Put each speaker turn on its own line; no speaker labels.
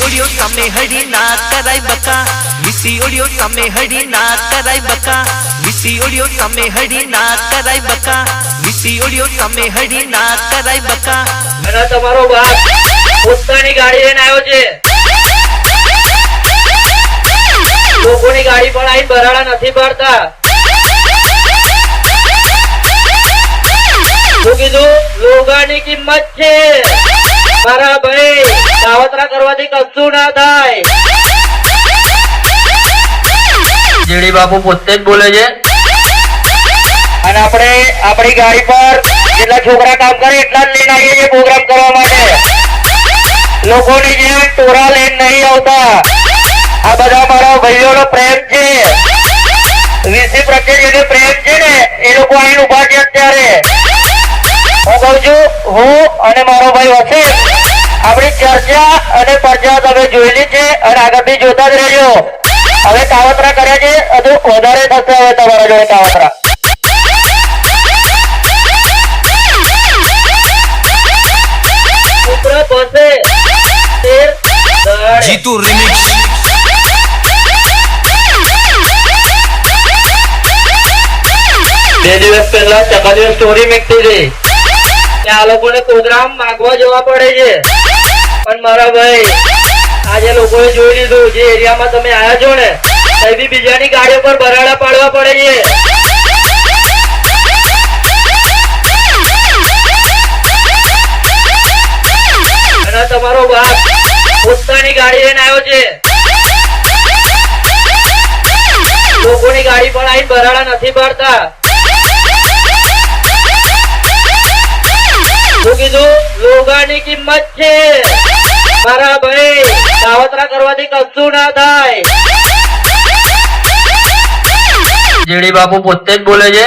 audio સામે હડી ના કરાય બકા વીસી ઓડિયો સામે હડી ના કરાય બકા વીસી ઓડિયો સામે હડી ના કરાય બકા વીસી ઓડિયો સામે હડી ના કરાય બકા
અને તમારો બાપ પોતાની ગાડી લઈને આવ્યો છે લોકોની ગાડી પણ આઈ બરાડા નથી પાડતા શું કીધું લોગાની કિંમત છે મારા ભાઈ કાવતરા કરવાથી કશું ના થાય જેડી બાપુ પોતે જ બોલે છે અને આપણે આપણી ગાડી પર જેટલા છોકરા કામ કરે એટલા જ લઈને આવીએ છીએ પ્રોગ્રામ કરવા માટે લોકોની જેમ ટોરા લઈને નહીં આવતા આ બધા મારા ભાઈઓનો પ્રેમ છે વીસી પ્રત્યે જે પ્રેમ છે ને એ લોકો અહીં ઉભા છે અત્યારે હું કહું છું હું અને મારો ભાઈ વસીમ આપણી ચર્ચા અને પરચા તમે જોયેલી છે અને આગળથી જોતા જ રહેજો હવે કાવતરા કર્યા છે હજુ વધારે થશે હવે તમારા જોડે કાવતરા પુત્ર બસે તેર
જીતુ રિમિક્સ
બે દિવસ પહેલા ચકાની સ્ટોરી મૂકી હતી કે આ લોકોને પ્રોગ્રામ માંગવા જવા પડે છે પણ મારા ભાઈ આજે લોકોએ જોઈ લીધું જે એરિયામાં તમે આયા છો ને ત્યાં બી બીજાની ગાડીઓ પર બરાડા પાડવા પડે છે અને તમારો બાપ પોતાની ગાડી લઈને આવ્યો છે લોકોની ગાડી પણ આઈ બરાડા નથી પાડતા શું કીધું લોગાની કિંમત છે મારા ભાઈ કાવતરા કરવાથી કશું ના થાય જેડી બાપુ પોતે જ બોલે છે